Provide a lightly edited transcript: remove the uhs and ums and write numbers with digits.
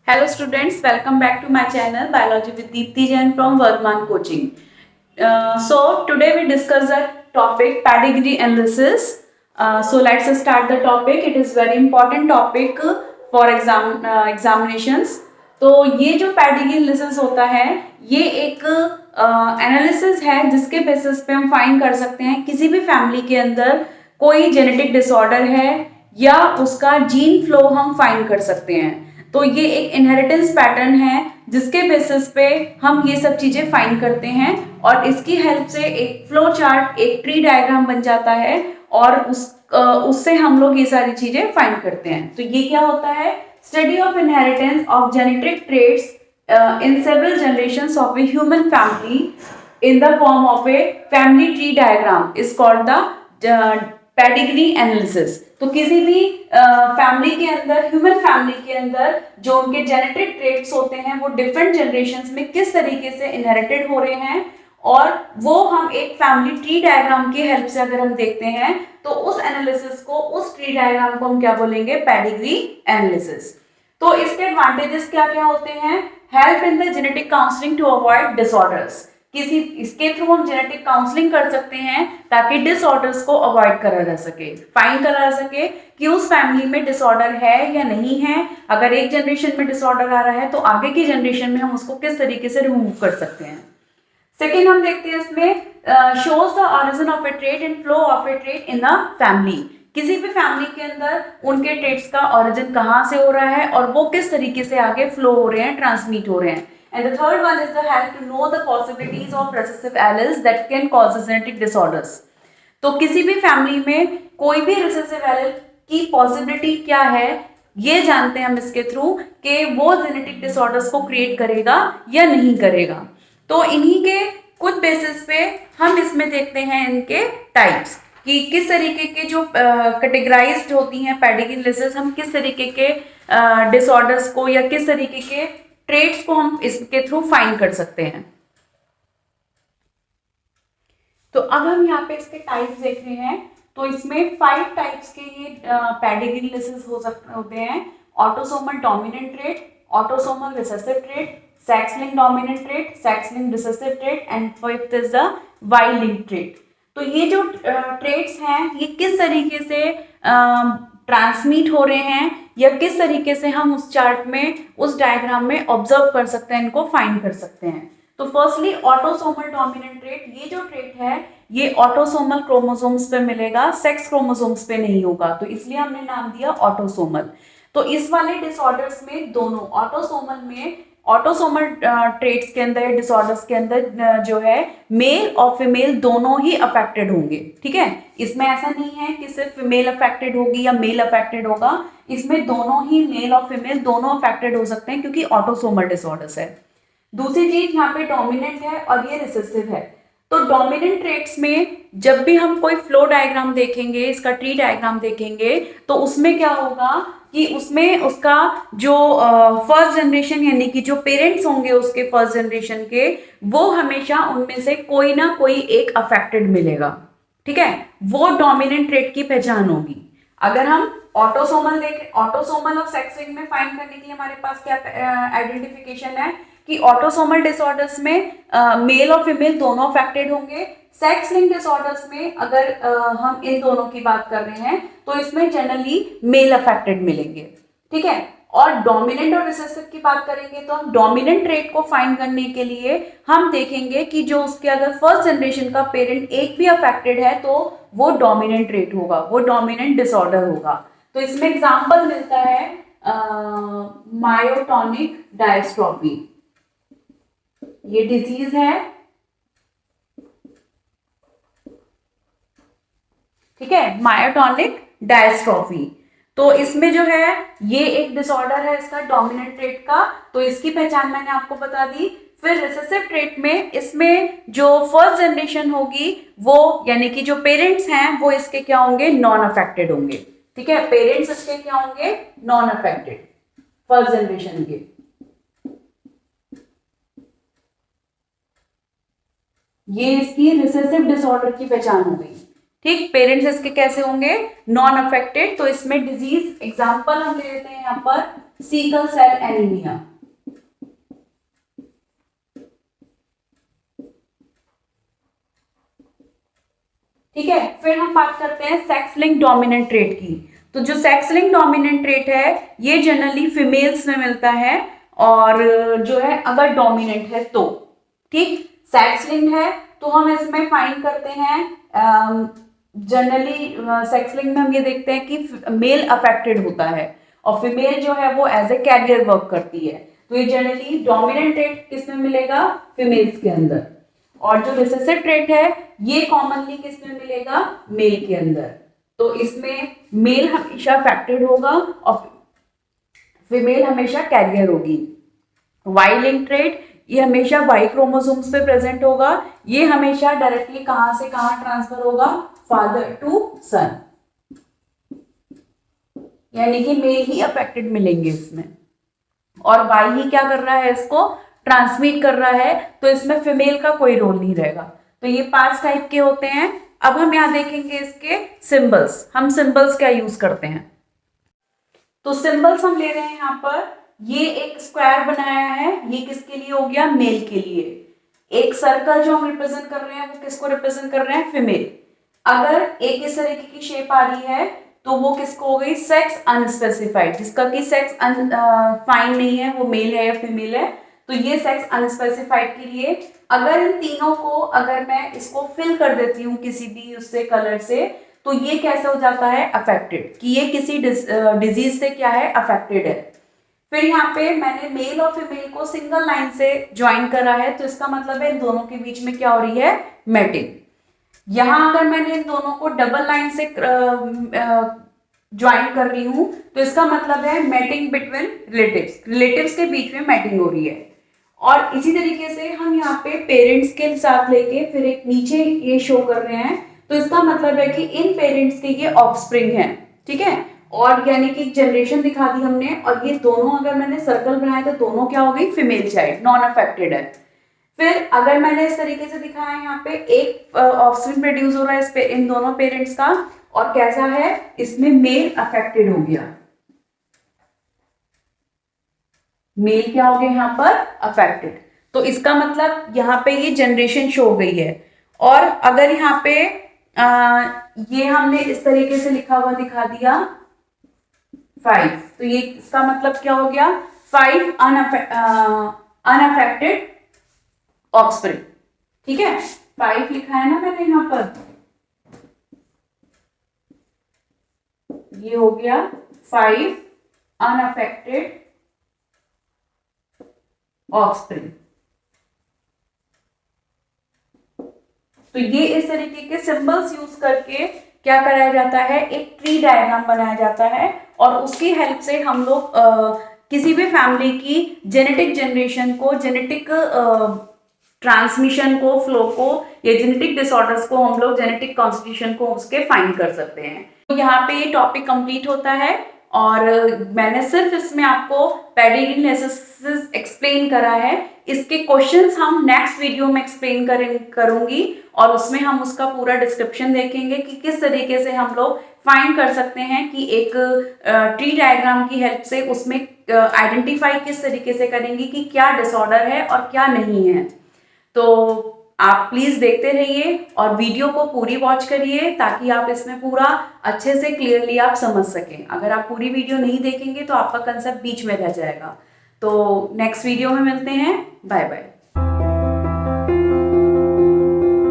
Hello students, welcome back to my channel Biology with Deepti Jain from Vardhman Coaching. So today we discuss the topic pedigree analysis. So let's start the topic. It is very important topic for examinations. तो ये जो pedigree analysis होता है ये एक analysis है जिसके basis पे हम फाइंड कर सकते हैं किसी भी फैमिली के अंदर कोई जेनेटिक डिसऑर्डर है या उसका जीन फ्लो हम फाइंड कर सकते हैं। तो ये एक इनहेरिटेंस पैटर्न है जिसके बेसिस पे हम ये सब चीजें फाइंड करते हैं और इसकी हेल्प से एक फ्लो चार्ट, एक ट्री डायग्राम बन जाता है और उससे हम लोग ये सारी चीजें फाइंड करते हैं। तो ये क्या होता है? Study of inheritance of genetic traits in several generations of a human family in the form of a family tree diagram is called the pedigree analysis। तो किसी भी फैमिली के अंदर, ह्यूमन फैमिली के अंदर जो उनके जेनेटिक ट्रेट्स होते हैं वो डिफरेंट जनरेशंस में किस तरीके से इनहेरिटेड हो रहे हैं और वो हम एक फैमिली ट्री डायग्राम की हेल्प से अगर हम देखते हैं तो उस एनालिसिस को, उस ट्री डायग्राम को हम क्या बोलेंगे? Pedigree analysis. तो इसके एडवांटेजेस क्या क्या होते हैं? Help in the genetic counselling to avoid disorders. इसके थ्रू हम जेनेटिक काउंसलिंग कर सकते हैं ताकि डिसऑर्डर्स को अवॉइड करा जा सके, फाइंड करा जा सके कि उस फैमिली में डिसऑर्डर है या नहीं है। अगर एक जनरेशन में डिसऑर्डर आ रहा है तो आगे की जनरेशन में हम उसको किस तरीके से रिमूव कर सकते हैं। सेकेंड हम देखते हैं इसमें shows the origin of A trait and flow of A trait in the family. किसी भी फैमिली के अंदर उनके ट्रेट्स का ओरिजिन कहाँ से हो रहा है और वो किस तरीके से आगे फ्लो हो रहे हैं, ट्रांसमिट हो रहे हैं। And the third one is the help to know the possibilities of recessive alleles that can cause genetic disorders. तो किसी भी फैमिली में कोई भी रिसेसिव एलील की पॉसिबिलिटी क्या है ये जानते हैं हम इसके थ्रू कि वो जेनेटिक डिसऑर्डर्स को क्रिएट करेगा या नहीं करेगा। तो इन्हीं के कुछ बेसिस पे हम इसमें देखते हैं इनके टाइप्स कि किस तरीके के जो कैटेगराइज्ड होती हैं पेडिग्री एनालिसिस, हम किस तरीके के डिसऑर्डर्स को या किस तरीके के ट्रेट्स को हम इसके थ्रू फाइंड कर सकते हैं। तो अब हम यहाँ पे इसके टाइप्स देख रहे हैं। तो इसमें 5 टाइप्स के ये पेडिग्री एनालिसिस हो सकते होते हैं। Autosomal dominant trait, autosomal recessive trait, sex linked dominant trait, sex linked recessive trait and fifth is the Y linked trait. तो ये जो ट्रेट्स हैं ये किस तरीके से ट्रांसमिट हो रहे हैं या किस तरीके से हम उस चार्ट में, उस डायग्राम में ऑब्जर्व कर सकते हैं, इनको फाइंड कर सकते हैं। तो फर्स्टली ऑटोसोमल डोमिनेंट ट्रेट, ये जो ट्रेट है ये ऑटोसोमल क्रोमोसोम्स पे मिलेगा, सेक्स क्रोमोसोम्स पे नहीं होगा, तो इसलिए हमने नाम दिया ऑटोसोमल। तो इस वाले डिसऑर्डर्स में दोनों ऑटोसोमल में, ऑटोसोमल ट्रेट्स के अंदर, डिसऑर्डर्स के अंदर जो है मेल और फीमेल दोनों ही अफेक्टेड होंगे। ठीक है, इसमें ऐसा नहीं है कि सिर्फ फीमेल अफेक्टेड होगी या मेल अफेक्टेड होगा, इसमें दोनों ही, मेल और फीमेल दोनों अफेक्टेड हो सकते हैं क्योंकि ऑटोसोमल डिसऑर्डर्स है। दूसरी चीज यहाँ पे डोमिनेंट है और ये रिसेसिव है। तो डोमिनेंट ट्रेट्स में जब भी हम कोई फ्लो डायग्राम देखेंगे, इसका ट्री डायग्राम देखेंगे, तो उसमें क्या होगा कि उसमें उसका जो फर्स्ट जनरेशन यानी कि जो पेरेंट्स होंगे उसके फर्स्ट जनरेशन के, वो हमेशा उनमें से कोई ना कोई एक अफेक्टेड मिलेगा। ठीक है, वो डोमिनेंट ट्रेट की पहचान होगी। अगर हम ऑटोसोमल देखें, ऑटोसोमल और सेक्स लिंक में फाइंड करने के लिए हमारे पास क्या आइडेंटिफिकेशन है कि ऑटोसोमल डिसऑर्डर्स में मेल और फीमेल दोनों अफेक्टेड होंगे। सेक्स लिंक डिसऑर्डर्स में अगर हम इन दोनों की बात कर रहे हैं तो इसमें जनरली मेल अफेक्टेड मिलेंगे। ठीक है, और डोमिनेंट और रिसेसिव की बात करेंगे तो हम डोमिनेंट ट्रेट को फाइंड करने के लिए हम देखेंगे कि जो उसके अगर फर्स्ट जनरेशन का पेरेंट एक भी अफेक्टेड है तो वो डोमिनेंट ट्रेट होगा, वो डोमिनेंट डिसऑर्डर होगा। तो इसमें एग्जाम्पल मिलता है मायोटोनिक डायस्ट्रोफी, ये डिजीज है। ठीक है, मायोटोनिक डायस्ट्रोफी। तो इसमें जो है ये एक डिसऑर्डर है इसका डोमिनेंट ट्रेट का, तो इसकी पहचान मैंने आपको बता दी। फिर रिसेसिव ट्रेट में इसमें जो फर्स्ट जनरेशन होगी वो, यानी कि जो पेरेंट्स हैं वो इसके क्या होंगे? नॉन अफेक्टेड होंगे। ठीक है, पेरेंट्स इसके क्या होंगे? नॉन अफेक्टेड, फर्स्ट जनरेशन के। ये इसकी रिसेसिव डिसऑर्डर की पहचान हो गई। ठीक, पेरेंट्स इसके कैसे होंगे? Non affected. तो इसमें डिजीज एग्जांपल हम ले लेते हैं यहाँ पर सिकल सेल एनीमिया। ठीक है, फिर हम बात करते हैं सेक्स लिंक डोमिनेंट ट्रेट की। तो जो सेक्स लिंक डोमिनेंट ट्रेट है ये जनरली फीमेल्स में मिलता है, और जो है अगर डोमिनेंट है तो, ठीक, सेक्स लिंक है तो हम इसमें फाइंड करते हैं जनरली सेक्स लिंक में हम ये देखते हैं कि मेल अफेक्टेड होता है और फीमेल जो है वो एज ए कैरियर वर्क करती है। तो ये जनरली डोमिनेंट ट्रेट किसमें मिलेगा, फीमेल्स के अंदर, और जो रिसेसिव ट्रेट है ये कॉमनली किसमें मिलेगा, मेल के अंदर। तो इसमें मेल हमेशा अफेक्टेड होगा और फीमेल हमेशा कैरियर होगी। वाई लिंक ट्रेट ये हमेशा वाई क्रोमोसोम्स पे प्रेजेंट होगा, ये हमेशा डायरेक्टली कहां से कहां ट्रांसफर होगा, फादर टू सन, यानी कि मेल ही अफेक्टेड मिलेंगे इसमें, और वाई ही क्या कर रहा है, इसको ट्रांसमिट कर रहा है, तो इसमें फीमेल का कोई रोल नहीं रहेगा। तो ये 5 टाइप के होते हैं। अब हम यहाँ देखेंगे इसके सिंबल्स, हम सिंबल्स क्या यूज करते हैं। तो सिंबल्स हम ले रहे हैं यहाँ पर, ये एक स्क्वायर बनाया है, ये किसके लिए हो गया, मेल के लिए। एक सर्कल जो हम रिप्रेजेंट कर रहे हैं वो किसको रिप्रेजेंट कर रहे हैं, फीमेल। अगर एक इस तरीके की शेप आ रही है तो वो किसको हो गई, सेक्स अनस्पेसिफाइड, जिसका कि सेक्स फाइन नहीं है वो मेल है या फीमेल है, तो ये सेक्स अनस्पेसिफाइड के लिए। अगर इन तीनों को अगर मैं इसको फिल कर देती हूँ किसी भी उससे कलर से, तो ये कैसे हो जाता है, अफेक्टेड, कि ये किसी डिजीज से क्या है, अफेक्टेड है। फिर यहाँ पे मैंने मेल और फीमेल को सिंगल लाइन से ज्वाइन करा है, तो इसका मतलब है इन दोनों के बीच में क्या हो रही है, मैटिंग। यहां अगर मैंने इन दोनों को डबल लाइन से ज्वाइन कर रही हूं, तो इसका मतलब है मैटिंग बिटवीन रिलेटिव्स, रिलेटिव्स के बीच में मैटिंग हो रही है। और इसी तरीके से हम यहाँ पे पेरेंट्स के साथ लेके फिर एक नीचे ये शो कर रहे हैं, तो इसका मतलब है कि इन पेरेंट्स के ये ऑफस्प्रिंग है, ठीक है, और यानी कि जनरेशन दिखा दी हमने, और ये दोनों अगर मैंने सर्कल बनाया तो दोनों क्या हो गई, फीमेल चाइल्ड, नॉन अफेक्टेड है। फिर अगर मैंने इस तरीके से दिखाया यहाँ पे एक ऑफस्प्रिंग प्रोड्यूस हो रहा है इस पे, इन दोनों पेरेंट्स का, और कैसा है, इसमें मेल अफेक्टेड हो गया, मेल क्या हो गया यहाँ पर, अफेक्टेड। तो इसका मतलब यहाँ पे ये जनरेशन शो हो गई है। और अगर यहाँ पे ये हमने इस तरीके से लिखा हुआ दिखा दिया 5, तो ये इसका मतलब क्या हो गया, 5 अनअफेक्टेड ऑफस्प्रिंग, ठीक है, 5 लिखा है ना मैंने यहाँ पर, ये हो गया 5 अनअफेक्टेड ऑफस्प्रिंग। तो ये इस तरीके के सिंबल्स यूज करके क्या कराया जाता है, एक ट्री डायग्राम बनाया जाता है, और उसकी हेल्प से हम लोग किसी भी फैमिली की जेनेटिक जनरेशन को, जेनेटिक ट्रांसमिशन को, फ्लो को, या जेनेटिक डिसऑर्डर्स को हम लोग, जेनेटिक कॉन्स्टिट्यूशन को उसके फाइंड कर सकते हैं। तो यहाँ पे ये टॉपिक कंप्लीट होता है, और मैंने सिर्फ इसमें आपको पेडिग्री एनालिसिस एक्सप्लेन करा है। इसके क्वेश्चंस हम नेक्स्ट वीडियो में एक्सप्लेन करूंगी, और उसमें हम उसका पूरा डिस्क्रिप्शन देखेंगे कि किस तरीके से हम लोग फाइंड कर सकते हैं कि एक ट्री डायग्राम की हेल्प से उसमें आइडेंटिफाई किस तरीके से करेंगे कि क्या डिसऑर्डर है और क्या नहीं है। तो आप प्लीज देखते रहिए और वीडियो को पूरी वॉच करिए, ताकि आप इसमें पूरा अच्छे से क्लियरली आप समझ सकें। अगर आप पूरी वीडियो नहीं देखेंगे तो आपका कंसेप्ट बीच में रह जाएगा। तो नेक्स्ट वीडियो में मिलते हैं, बाय बाय।